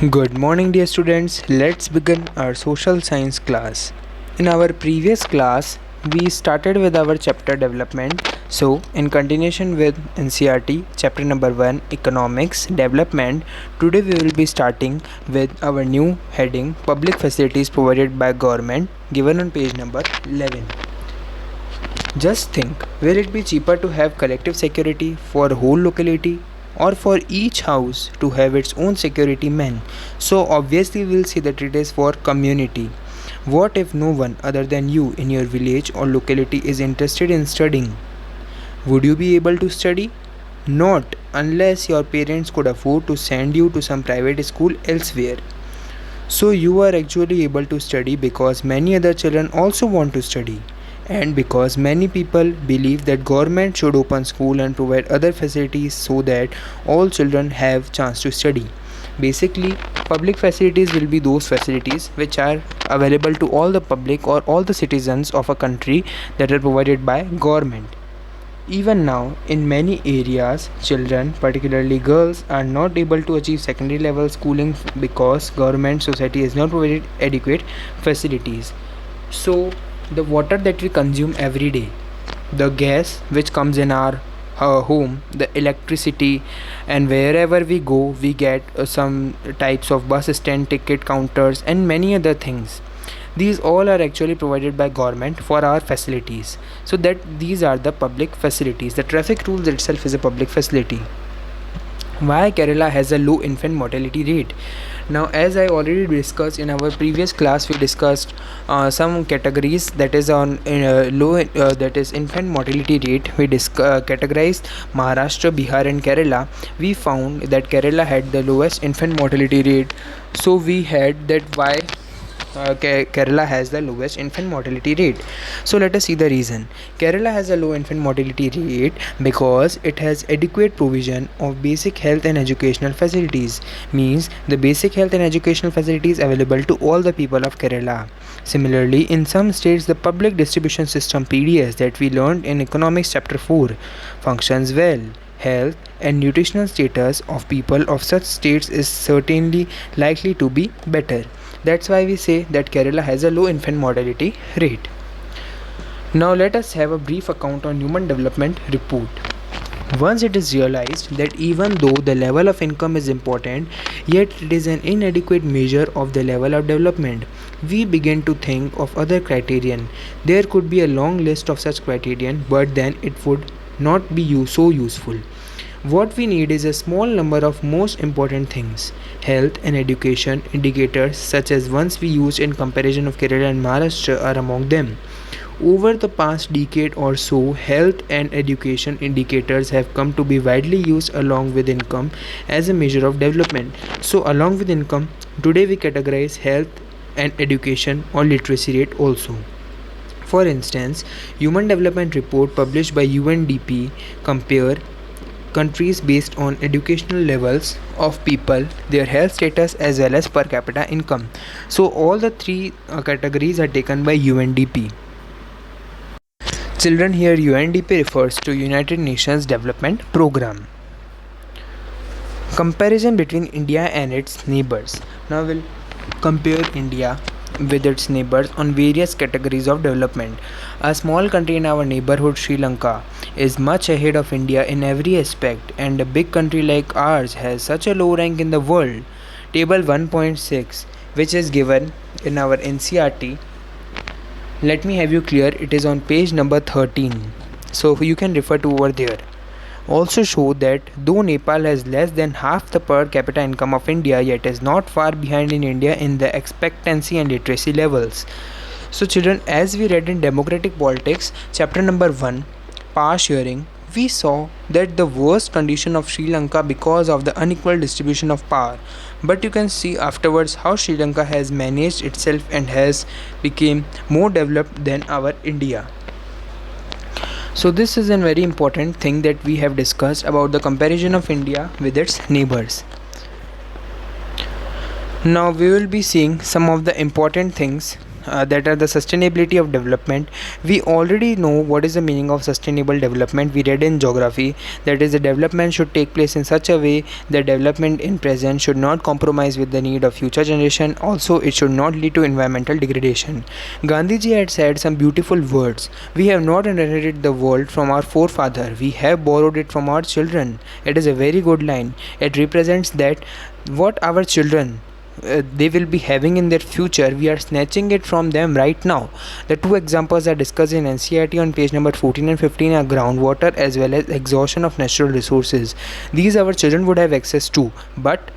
Good morning, dear students. Let's begin our social science class. In our previous class, we started with our chapter development. So, in continuation with NCRT, chapter number 1, economics development, today we will be starting with our new heading, public facilities provided by government, given on page number 11. Just think, will it be cheaper to have collective security for a whole locality or for each house to have its own security man? So obviously we'll see that it is for community. What if no one other than you in your village or locality is interested in studying? Would you be able to study? Not unless your parents could afford to send you to some private school elsewhere. So you are actually able to study because many other children also want to study, and because many people believe that government should open school and provide other facilities so that all children have chance to study. Basically, public facilities will be those facilities which are available to all the public or all the citizens of a country that are provided by government. Even now, in many areas, children, particularly girls, are not able to achieve secondary level schooling because government society has not provided adequate facilities. So, the water that we consume every day, the gas which comes in our home, the electricity, and wherever we go, we get some types of bus stand ticket counters and many other things. These all are actually provided by government for our facilities, so that these are the public facilities. The traffic rules itself is a public facility. Why Kerala has a low infant mortality rate? Now, as I already discussed in our previous class, we discussed some categories that is on low that is infant mortality rate. We categorized Maharashtra, Bihar and Kerala. We found that Kerala had the lowest infant mortality rate, so we had that why Kerala has the lowest infant mortality rate. So let us see the reason. Kerala has a low infant mortality rate because it has adequate provision of basic health and educational facilities. Means the basic health and educational facilities available to all the people of Kerala. Similarly, in some states, the public distribution system (PDS) that we learned in economics chapter 4 functions well. Health and nutritional status of people of such states is certainly likely to be better. That's why we say that Kerala has a low infant mortality rate. Now let us have a brief account on Human Development Report. Once it is realized that even though the level of income is important, yet it is an inadequate measure of the level of development, we begin to think of other criterion. There could be a long list of such criterion, but then it would not be so useful. What we need is a small number of most important things. Health and education indicators such as ones we used in comparison of Kerala and Maharashtra are among them. Over the past decade or so, health and education indicators have come to be widely used along with income as a measure of development. So along with income, today we categorize health and education or literacy rate also. For instance, Human Development Report published by UNDP compare countries based on educational levels of people, their health status as well as per capita income. So all the three categories are taken by UNDP. Children, here UNDP refers to United Nations Development Program. Comparison between India and its neighbors. Now we'll compare India with its neighbors on various categories of development. A small country in our neighborhood, Sri Lanka, is much ahead of India in every aspect, and a big country like ours has such a low rank in the world. Table 1.6, which is given in our NCRT. Let me have you clear, it is on page number 13. So you can refer to over there. Also show that though Nepal has less than half the per capita income of India, yet is not far behind in India in the expectancy and literacy levels. So children, as we read in Democratic Politics, chapter number 1, power sharing, we saw that the worst condition of Sri Lanka because of the unequal distribution of power. But you can see afterwards how Sri Lanka has managed itself and has become more developed than our India. So this is a very important thing that we have discussed about the comparison of India with its neighbors. Now we will be seeing some of the important things that are the sustainability of development. We already know what is the meaning of sustainable development. We read in geography that is the development should take place in such a way that development in present should not compromise with the need of future generation. Also, it should not lead to environmental degradation. Gandhiji had said some beautiful words. We have not inherited the world from our forefather. We have borrowed it from our children. It is a very good line. It represents that what our children they will be having in their future, we are snatching it from them right now. The two examples are discussed in NCERT on page number 14 and 15 are groundwater as well as exhaustion of natural resources. These our children would have access to, but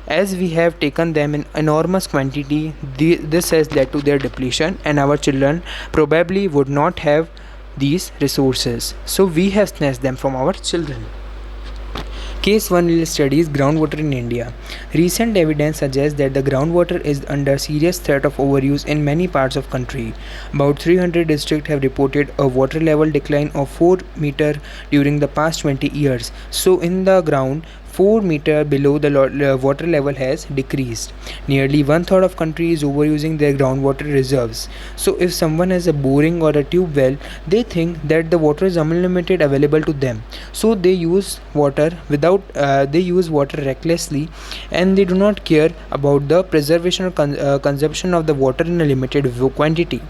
as we have taken them in enormous quantity, this has led to their depletion, and our children probably would not have these resources. So we have snatched them from our children. Case 1 studies groundwater in India. Recent evidence suggests that the groundwater is under serious threat of overuse in many parts of country. About 300 districts have reported a water level decline of 4 meter during the past 20 years. So in the ground, 4 meter below the water level has decreased. Nearly one third of country is overusing their groundwater reserves. So if someone has a boring or a tube well, they think that the water is unlimited available to them. So they use water recklessly, and they do not care about the preservation or consumption of the water in a limited quantity.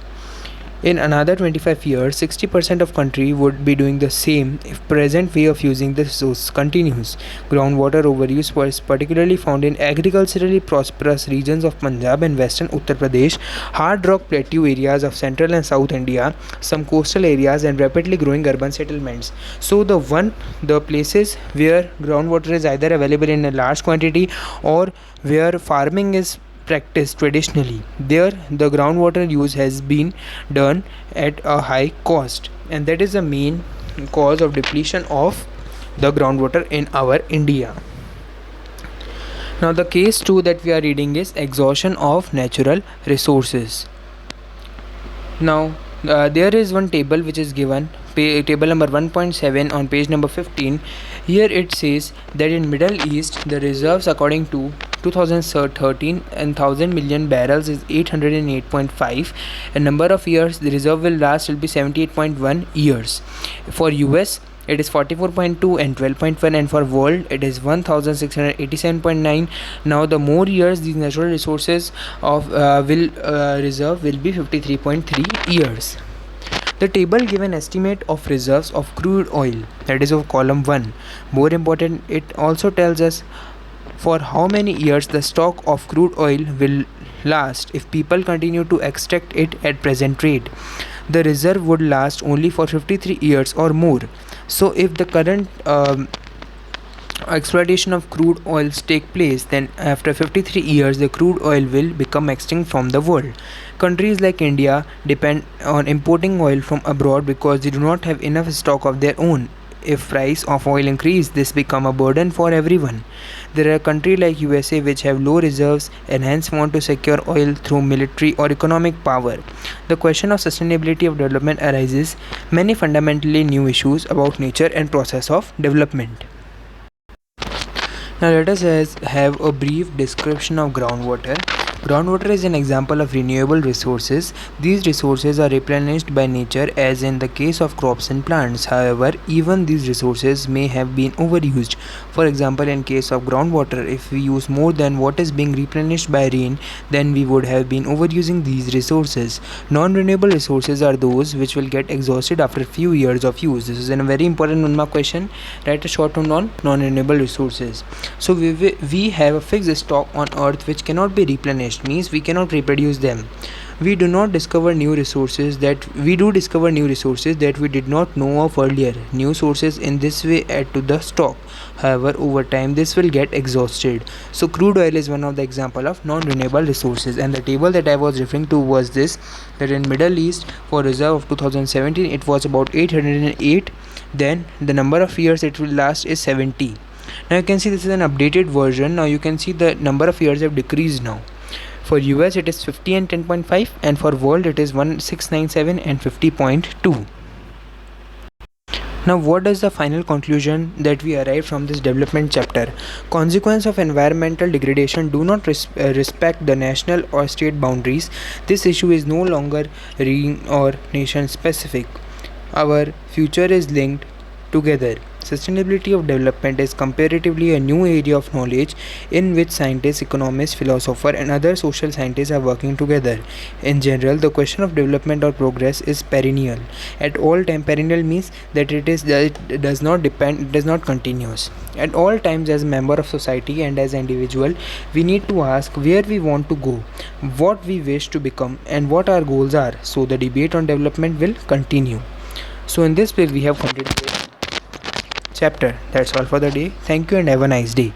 In another 25 years, 60% of country would be doing the same if present way of using the resource continues. Groundwater overuse was particularly found in agriculturally prosperous regions of Punjab and western Uttar Pradesh, hard rock plateau areas of central and south India, some coastal areas and rapidly growing urban settlements. So the places where groundwater is either available in a large quantity or where farming is practiced traditionally, there the groundwater use has been done at a high cost, and that is the main cause of depletion of the groundwater in our India. Now the case 2 that we are reading is exhaustion of natural resources. Now there is one table which is given, table number 1.7 on page number 15. Here it says that in Middle East the reserves according to 2013 and 1000 million barrels is 808.5, and number of years the reserve will last will be 78.1 years. For US it is 44.2 and 12.1, and for world it is 1687.9. Now the more years these natural resources of reserve will be 53.3 years. The table give an estimate of reserves of crude oil, that is of column 1. More important, it also tells us for how many years the stock of crude oil will last if people continue to extract it at present rate. The reserve would last only for 53 years or more. So if the current exploitation of crude oils take place, then after 53 years the crude oil will become extinct from the world. Countries like India depend on importing oil from abroad because they do not have enough stock of their own. If price of oil increase, this become a burden for everyone. There are countries like USA which have low reserves and hence want to secure oil through military or economic power. The question of sustainability of development arises many fundamentally new issues about nature and process of development. Now let us have a brief description of groundwater. Groundwater is an example of renewable resources. These resources are replenished by nature as in the case of crops and plants. However, even these resources may have been overused. For example, in case of groundwater, if we use more than what is being replenished by rain, then we would have been overusing these resources. Non-renewable resources are those which will get exhausted after a few years of use. This is a very important 1 mark question. Write a short note on non-renewable resources. So we have a fixed stock on earth which cannot be replenished, means we cannot reproduce them. We discover new resources that we did not know of earlier. New sources in this way add to the stock. However, over time this will get exhausted. So crude oil is one of the example of non-renewable resources, and the table that I was referring to was this, that in Middle East for reserve of 2017 it was about 808, then the number of years it will last is 70. Now you can see this is an updated version. Now you can see the number of years have decreased now. For US it is 50 and 10.5, and for world it is 1697 and 50.2. Now, what is the final conclusion that we arrive from this development chapter? Consequence of environmental degradation do not respect the national or state boundaries. This issue is no longer region or nation specific. Our future is linked together. Sustainability of development is comparatively a new area of knowledge in which scientists, economists, philosophers, and other social scientists are working together. In general, the question of development or progress is perennial. At all time, perennial means that it does not depend, it is not continuous. At all times, as a member of society and as an individual, we need to ask where we want to go, what we wish to become, and what our goals are. So the debate on development will continue. So in this way we have completed this chapter. That's all for the day. Thank you and have a nice day.